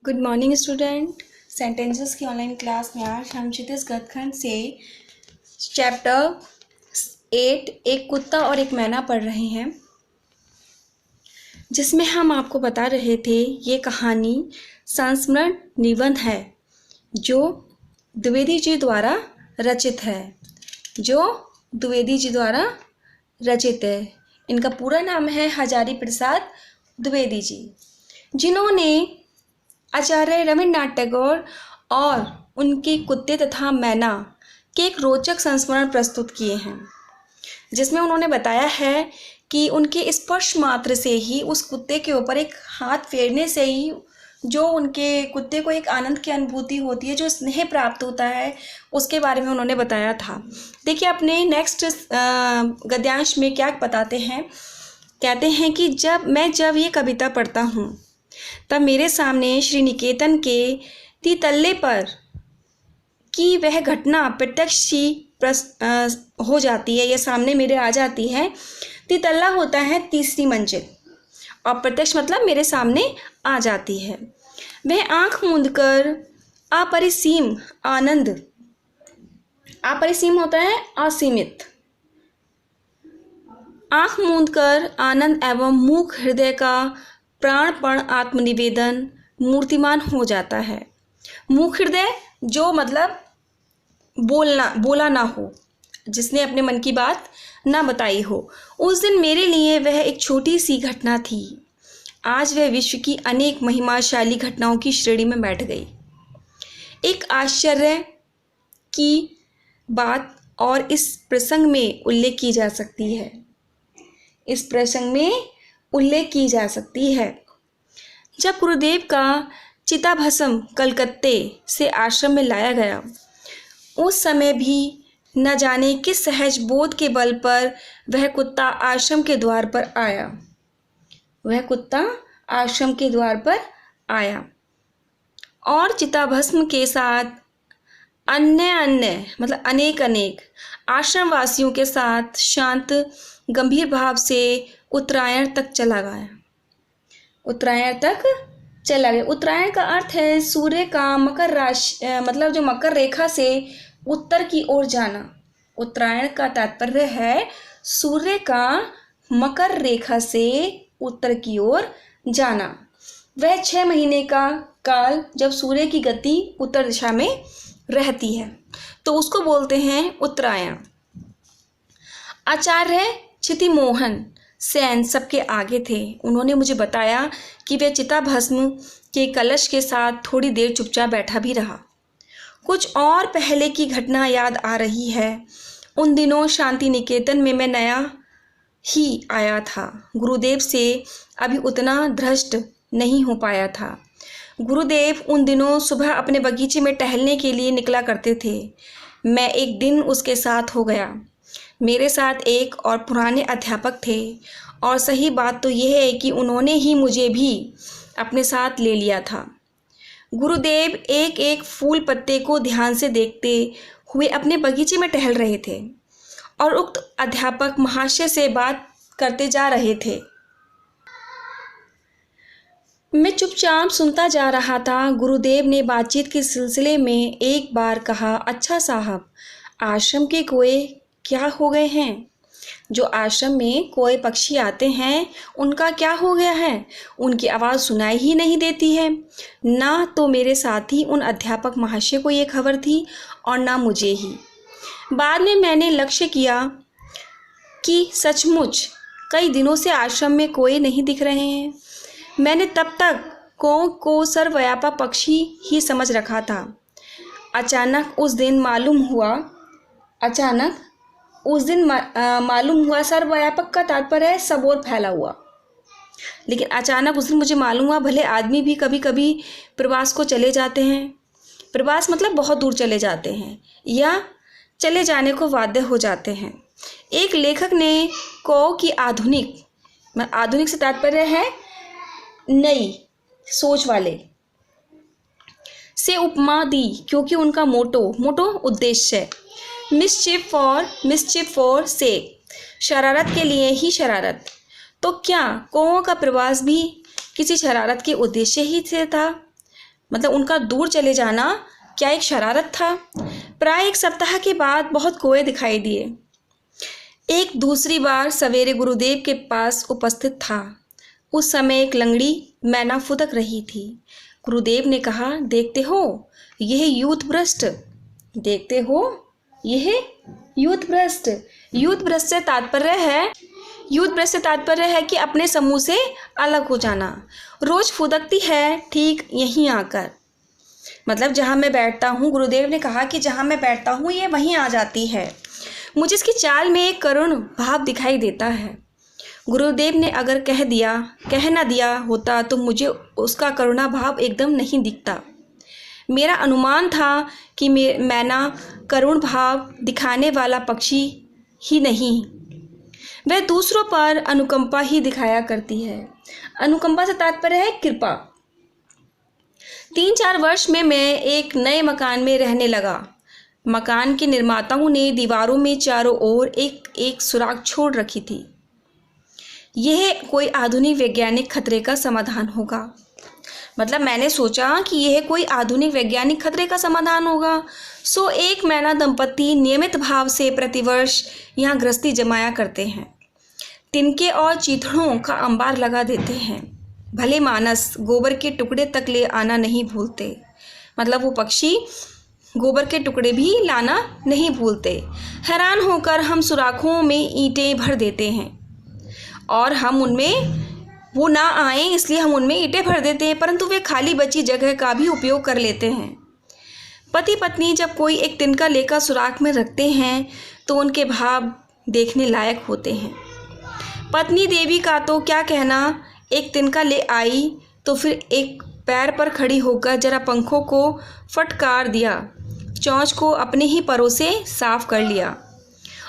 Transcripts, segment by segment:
Good morning student. Sentences की online class में आज हम क्षितिज गतखंड से चैप्टर 8 एक कुत्ता और एक मैना पढ़ रहे हैं, जिसमें हम आपको बता रहे थे ये कहानी संस्मरण निबंध है जो द्विवेदी जी द्वारा रचित है। इनका पूरा नाम है हजारी प्रसाद द्विवेदी जी, जिन्होंने आचार्य रविन्द्रनाथ टैगोर और उनके कुत्ते तथा मैना के एक रोचक संस्मरण प्रस्तुत किए हैं, जिसमें उन्होंने बताया है कि उनके स्पर्श मात्र से ही, उस कुत्ते के ऊपर एक हाथ फेरने से ही जो उनके कुत्ते को एक आनंद की अनुभूति होती है, जो स्नेह प्राप्त होता है, उसके बारे में उन्होंने बताया था। देखिए अपने नेक्स्ट गद्यांश में क्या बताते हैं। कहते हैं कि जब ये कविता पढ़ता हूँ तब मेरे सामने श्री निकेतन के तितल्ले पर की वह घटना प्रत्यक्ष सी हो जाती है, यह सामने मेरे आ जाती है। तितल्ला होता है तीसरी मंजिल और प्रत्यक्ष मतलब मेरे सामने आ जाती है। वह आंख मूंदकर अपरिसीम आनंद, अपरिसीम होता है असीमित, आंख मूंदकर आनंद एवं मूक हृदय का प्राणपण आत्मनिवेदन मूर्तिमान हो जाता है। मूक हृदय जो मतलब बोला ना हो, जिसने अपने मन की बात ना बताई हो। उस दिन मेरे लिए वह एक छोटी सी घटना थी, आज वह विश्व की अनेक महिमाशाली घटनाओं की श्रेणी में बैठ गई। एक आश्चर्य की बात और इस प्रसंग में उल्लेख की जा सकती है। जब गुरुदेव का चिताभस्म कलकत्ते से आश्रम में लाया गया, उस समय भी न जाने किस सहज बोध के बल पर वह कुत्ता आश्रम के द्वार पर आया और चिताभस्म के साथ अन्य मतलब अनेक आश्रमवासियों के साथ शांत गंभीर भाव से उत्तरायण तक चला गया। उत्तरायण का अर्थ है सूर्य का मकर राशि, मतलब जो मकर रेखा से उत्तर की ओर जाना। उत्तरायण का तात्पर्य है सूर्य का मकर रेखा से उत्तर की ओर जाना। वह 6 महीने का काल जब सूर्य की गति उत्तर दिशा में रहती है, तो उसको बोलते हैं उत्तरायण। आचार्य चितिमोहन सेन सबके आगे थे। उन्होंने मुझे बताया कि वह चिताभस्म के कलश के साथ थोड़ी देर चुपचाप बैठा भी रहा। कुछ और पहले की घटना याद आ रही है। उन दिनों शांति निकेतन में मैं नया ही आया था। गुरुदेव से अभी उतना धृष्ट नहीं हो पाया था। गुरुदेव उन दिनों सुबह अपने बगीचे में टहलने के लिए निकला करते थे। मैं एक दिन उसके साथ हो गया। मेरे साथ एक और पुराने अध्यापक थे, और सही बात तो यह है कि उन्होंने ही मुझे भी अपने साथ ले लिया था। गुरुदेव एक एक फूल पत्ते को ध्यान से देखते हुए अपने बगीचे में टहल रहे थे और उक्त अध्यापक महाशय से बात करते जा रहे थे। मैं चुपचाप सुनता जा रहा था। गुरुदेव ने बातचीत के सिलसिले में एक बार कहा, अच्छा साहब, आश्रम के कोए क्या हो गए हैं? जो आश्रम में कोई पक्षी आते हैं उनका क्या हो गया है? उनकी आवाज़ सुनाई ही नहीं देती है। ना तो मेरे साथी उन अध्यापक महाशय को ये खबर थी और ना मुझे ही। बाद में मैंने लक्ष्य किया कि सचमुच कई दिनों से आश्रम में कोई नहीं दिख रहे हैं। मैंने तब तक कों को सर्वव्यापक पक्षी ही समझ रखा था। अचानक उस दिन मालूम हुआ सर्वव्यापक का तात्पर्य है सब ओर फैला हुआ। लेकिन अचानक उस दिन मुझे मालूम हुआ, भले आदमी भी कभी कभी प्रवास को चले जाते हैं। प्रवास मतलब बहुत दूर चले जाते हैं या चले जाने को बाध्य हो जाते हैं। एक लेखक ने कौ की आधुनिक से तात्पर्य है नई सोच वाले से उपमा दी, क्योंकि उनका मोटो उद्देश्य है मिसचिफ फॉर से, शरारत के लिए ही शरारत। तो क्या कौओं का प्रवास भी किसी शरारत के उद्देश्य ही से था? मतलब उनका दूर चले जाना क्या एक शरारत था? प्राय 1 सप्ताह के बाद बहुत कोए दिखाई दिए। एक दूसरी बार सवेरे गुरुदेव के पास उपस्थित था। उस समय एक लंगड़ी मैना फुदक रही थी। गुरुदेव ने कहा, देखते हो यह यूथ भ्रष्ट, देखते हो यह यूथ भ्रष्ट। यूथ भ्रष्ट से तात्पर्य है कि अपने समूह से अलग हो जाना। रोज फुदकती है ठीक यहीं आकर, मतलब जहाँ मैं बैठता हूँ, गुरुदेव ने कहा कि जहाँ मैं बैठता हूँ ये वहीं आ जाती है। मुझे इसकी चाल में एक करुण भाव दिखाई देता है। गुरुदेव ने अगर कह ना दिया होता तो मुझे उसका करुणा भाव एकदम नहीं दिखता। मेरा अनुमान था कि मैना करुण भाव दिखाने वाला पक्षी ही नहीं, वह दूसरों पर अनुकंपा ही दिखाया करती है। अनुकंपा से तात्पर्य है कृपा। 3-4 वर्ष में मैं एक नए मकान में रहने लगा। मकान के निर्माताओं ने दीवारों में चारों ओर एक सुराख छोड़ रखी थी। यह कोई आधुनिक वैज्ञानिक खतरे का समाधान होगा। मतलब मैंने सोचा कि यह कोई आधुनिक वैज्ञानिक खतरे का समाधान होगा। सो एक मैना दंपति नियमित भाव से प्रतिवर्ष यहाँ गृहस्थी जमाया करते हैं। तिनके और चीथड़ों का अंबार लगा देते हैं। भले मानस गोबर के टुकड़े तक ले आना नहीं भूलते। मतलब वो पक्षी गोबर के टुकड़े भी लाना नहीं भूलते। हैरान होकर हम सुराखों में ईंटें भर देते हैं और हम उनमें वो ना आए इसलिए हम उनमें ईंटें भर देते हैं, परंतु वे खाली बची जगह का भी उपयोग कर लेते हैं। पति पत्नी जब कोई एक तिनका लेकर सुराख में रखते हैं तो उनके भाव देखने लायक होते हैं। पत्नी देवी का तो क्या कहना, एक तिनका ले आई तो फिर एक पैर पर खड़ी होकर जरा पंखों को फटकार दिया, चोंच को अपने ही परों से साफ कर लिया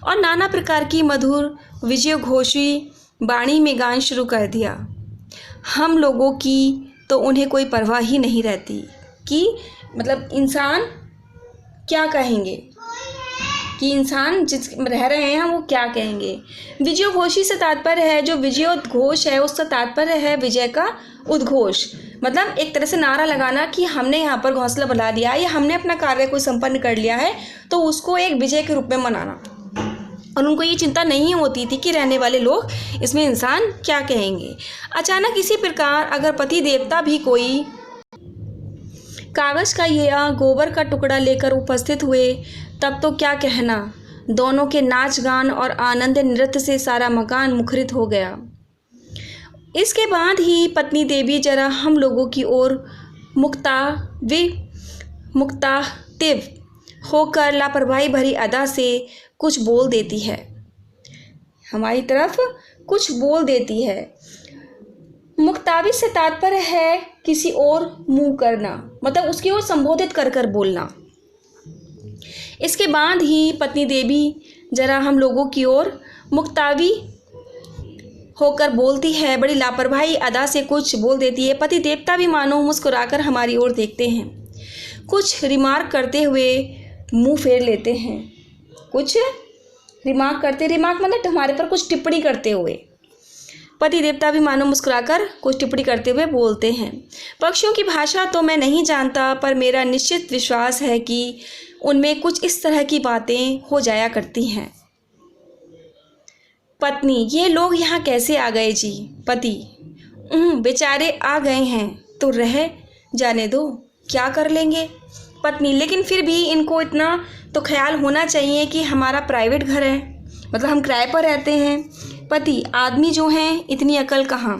और नाना प्रकार की मधुर विजयघोषी वाणी में गान शुरू कर दिया। हम लोगों की तो उन्हें कोई परवाह ही नहीं रहती कि मतलब इंसान क्या कहेंगे, कि इंसान जिस रह रहे हैं वो क्या कहेंगे। विजयोघोषी से तात्पर्य है, जो विजयोद्घोष है उसका तात्पर्य है विजय का उद्घोष। मतलब एक तरह से नारा लगाना कि हमने यहाँ पर घोंसला बना लिया या हमने अपना कार्य कोई संपन्न कर लिया है, तो उसको एक विजय के रूप में मनाना। और उनको ये चिंता नहीं होती थी कि रहने वाले लोग इसमें इंसान क्या कहेंगे। अचानक इसी प्रकार अगर पति देवता भी कोई कागज़ का या गोबर का टुकड़ा लेकर उपस्थित हुए तब तो क्या कहना। दोनों के नाच गान और आनंद नृत्य से सारा मकान मुखरित हो गया। इसके बाद ही पत्नी देवी जरा हम लोगों की ओर मुक्तातिव होकर लापरवाही भरी अदा से कुछ बोल देती है, हमारी तरफ कुछ बोल देती है। मुक्तावी से तात्पर्य है किसी और मुंह करना, मतलब उसकी ओर संबोधित कर कर बोलना। इसके बाद ही पत्नी देवी जरा हम लोगों की ओर मुक्तावी होकर बोलती है, बड़ी लापरवाही अदा से कुछ बोल देती है। पति देवता भी मानो मुस्कुराकर हमारी ओर देखते हैं, कुछ रिमार्क करते हुए मुंह फेर लेते हैं। कुछ रिमार्क मतलब हमारे पर कुछ टिप्पणी करते हुए पति देवता भी मानो मुस्कुराकर कुछ टिप्पणी करते हुए बोलते हैं। पक्षियों की भाषा तो मैं नहीं जानता, पर मेरा निश्चित विश्वास है कि उनमें कुछ इस तरह की बातें हो जाया करती हैं। पत्नी, ये लोग यहाँ कैसे आ गए जी? पति, बेचारे आ गए हैं तो रह जाने दो, क्या कर लेंगे। पत्नी, लेकिन फिर भी इनको इतना तो ख्याल होना चाहिए कि हमारा प्राइवेट घर है, मतलब हम किराए पर रहते हैं। पति, आदमी जो हैं इतनी अकल कहाँ।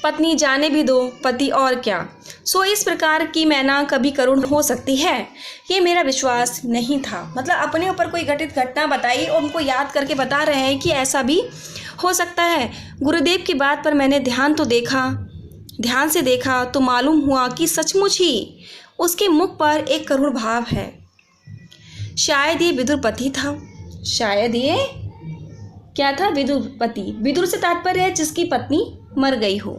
पत्नी, जाने भी दो पति, और क्या। सो इस प्रकार की मैना कभी करुण हो सकती है, ये मेरा विश्वास नहीं था। मतलब अपने ऊपर कोई घटित घटना बताई और उनको याद करके बता रहे हैं कि ऐसा भी हो सकता है। गुरुदेव की बात पर मैंने ध्यान से देखा तो मालूम हुआ कि सचमुच ही उसके मुख पर एक करुण भाव है। शायद ये विदुरपति था। शायद ये क्या था? विदुरपति। विदुर से तात्पर्य है जिसकी पत्नी मर गई हो,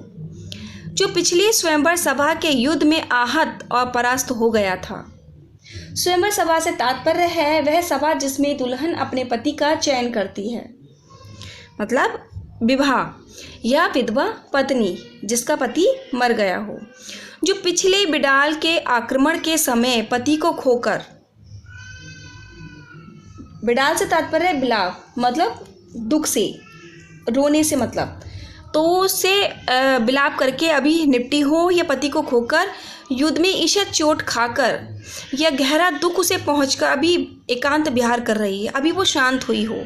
जो पिछली स्वयंवर सभा के युद्ध में आहत और परास्त हो गया था। स्वयंवर सभा से तात्पर्य है वह सभा जिसमें दुल्हन अपने पति का चयन करती है, मतलब विवाह, या विधवा पत्नी जिसका पति मर गया हो। जो पिछले बिडाल के आक्रमण के समय पति को खोकर, बिडाल से तात्पर्य है बिलाप, मतलब दुख से, रोने से, मतलब तो उससे बिलाप करके अभी निपटी हो, या पति को खोकर युद्ध में ईषद चोट खाकर या गहरा दुख उसे पहुंचकर अभी एकांत विहार कर रही है, अभी वो शांत हुई हो।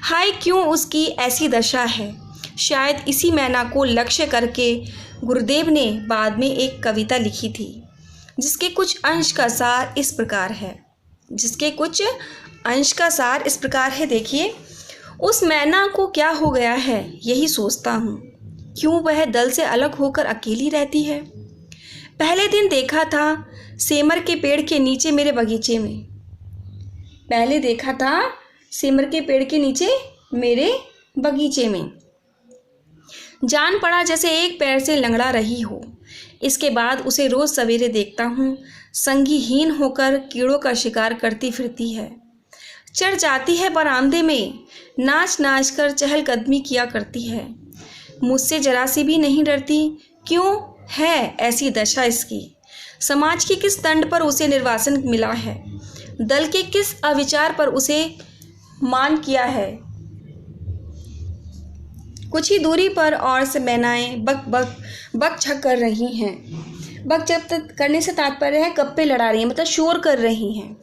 हाय क्यों उसकी ऐसी दशा है। शायद इसी मैना को लक्ष्य करके गुरुदेव ने बाद में एक कविता लिखी थी, जिसके कुछ अंश का सार इस प्रकार है, देखिए। उस मैना को क्या हो गया है, यही सोचता हूँ। क्यों वह दल से अलग होकर अकेली रहती है। पहले दिन देखा था सेमर के पेड़ के नीचे मेरे बगीचे में, जान पड़ा जैसे एक पैर से लंगड़ा रही हो। इसके बाद उसे रोज सवेरे देखता हूँ, संगीहीन होकर कीड़ों का शिकार करती फिरती है। चढ़ जाती है बरामदे में, नाच नाच कर चहलकदमी किया करती है। मुझसे जरा सी भी नहीं डरती। क्यों है ऐसी दशा इसकी। समाज की किस दंड पर उसे निर्वासन मिला है, दल के किस अविचार पर उसे मान किया है। कुछ ही दूरी पर और से मैनाएं बक छक कर रही हैं। बक छक करने से तात्पर्य है गप्पे लड़ा रही हैं, मतलब शोर कर रही हैं।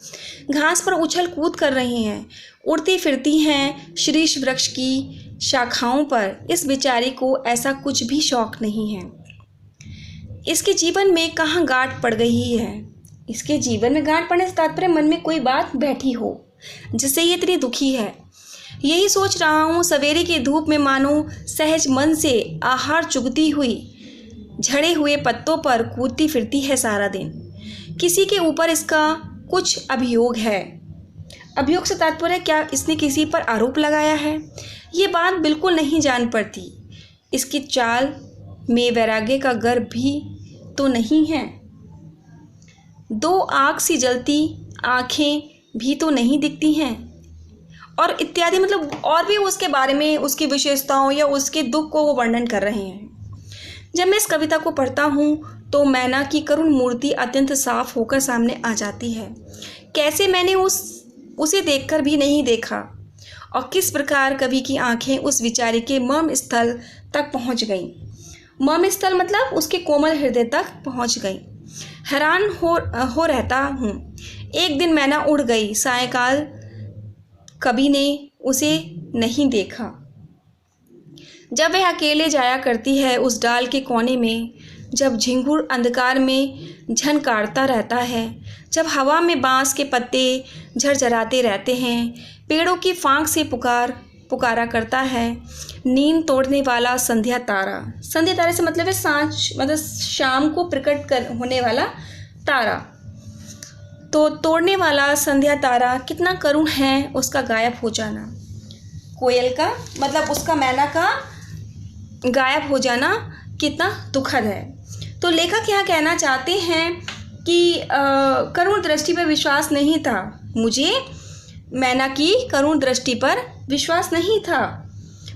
घास पर उछल कूद कर रही हैं, उड़ती फिरती हैं शीर्ष वृक्ष की शाखाओं पर। इस बेचारी को ऐसा कुछ भी शौक नहीं है। इसके जीवन में कहाँ गांठ पड़ गई है। इसके जीवन में गांठ पड़ने से तात्पर्य मन में कोई बात बैठी हो जिससे ये इतनी दुखी है। यही सोच रहा हूँ। सवेरे की धूप में मानो सहज मन से आहार चुगती हुई झड़े हुए पत्तों पर कूदती फिरती है सारा दिन। किसी के ऊपर इसका कुछ अभियोग है। अभियोग से तात्पर्य क्या इसने किसी पर आरोप लगाया है, ये बात बिल्कुल नहीं जान पड़ती। इसकी चाल में वैराग्य का गर्भ भी तो नहीं है। दो आँख सी जलती आँखें भी तो नहीं दिखती हैं, और इत्यादि, मतलब और भी उसके बारे में, उसकी विशेषताओं या उसके दुख को वो वर्णन कर रहे हैं। जब मैं इस कविता को पढ़ता हूँ तो मैना की करुण मूर्ति अत्यंत साफ होकर सामने आ जाती है। कैसे मैंने उसे देखकर भी नहीं देखा, और किस प्रकार कवि की आंखें उस विचारी के मर्म स्थल तक पहुँच गईं। मर्म स्थल मतलब उसके कोमल हृदय तक पहुँच गई। हैरान हो रहता हूँ। एक दिन मैना उड़ गई। सायंकाल कभी ने उसे नहीं देखा। जब वह अकेले जाया करती है उस डाल के कोने में, जब झिंगुर अंधकार में झनकारता रहता है, जब हवा में बांस के पत्ते झरझराते रहते हैं, पेड़ों की फांक से पुकारा करता है नींद तोड़ने वाला संध्या तारा। संध्या तारे से मतलब है सांझ, मतलब शाम को प्रकट होने वाला तारा। तो तोड़ने वाला संध्या तारा कितना करुण है उसका गायब हो जाना। कोयल का मतलब उसका मैना का गायब हो जाना कितना दुखद है। तो लेखक यहाँ कहना चाहते हैं कि करुण दृष्टि पर विश्वास नहीं था। मुझे मैना की करुण दृष्टि पर विश्वास नहीं था,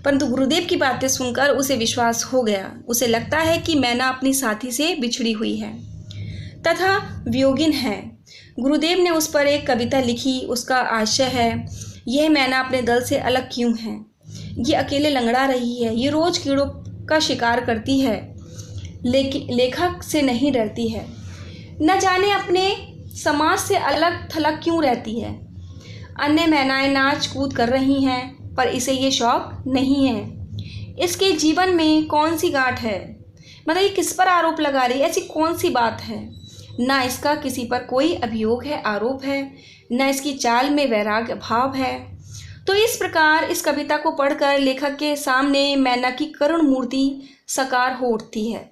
परंतु गुरुदेव की बातें सुनकर उसे विश्वास हो गया। उसे लगता है कि मैना अपनी साथी से बिछड़ी हुई है तथा वियोगिन है। गुरुदेव ने उस पर एक कविता लिखी। उसका आशय है, यह मैना अपने दल से अलग क्यों है। ये अकेले लंगड़ा रही है। ये रोज कीड़ों का शिकार करती है, लेकिन लेखक से नहीं डरती है। न जाने अपने समाज से अलग थलग क्यों रहती है। अन्य मैनाएं नाच कूद कर रही हैं, पर इसे ये शौक नहीं है। इसके जीवन में कौन सी गांठ है, मतलब ये किस पर आरोप लगा रही है, ऐसी कौन सी बात है। ना इसका किसी पर कोई अभियोग है, आरोप है, न इसकी चाल में वैराग्य भाव है। तो इस प्रकार इस कविता को पढ़कर लेखक के सामने मैना की करुण मूर्ति साकार हो उठती है।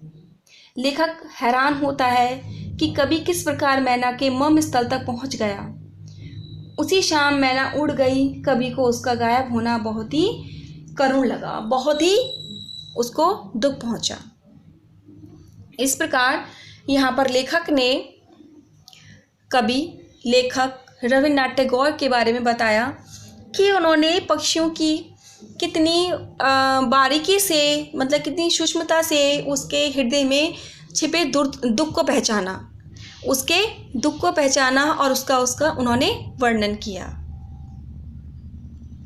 लेखक हैरान होता है कि कवि किस प्रकार मैना के मर्म स्थल तक पहुंच गया। उसी शाम मैना उड़ गई। कवि को उसका गायब होना बहुत ही करुण लगा, बहुत ही उसको दुख पहुंचा। इस प्रकार यहाँ पर लेखक ने लेखक रविन्द्रनाथ टैगोर के बारे में बताया कि उन्होंने पक्षियों की कितनी बारीकी से, मतलब कितनी सूक्ष्मता से उसके हृदय में छिपे दुख को पहचाना, उसके दुख को पहचाना और उसका उन्होंने वर्णन किया।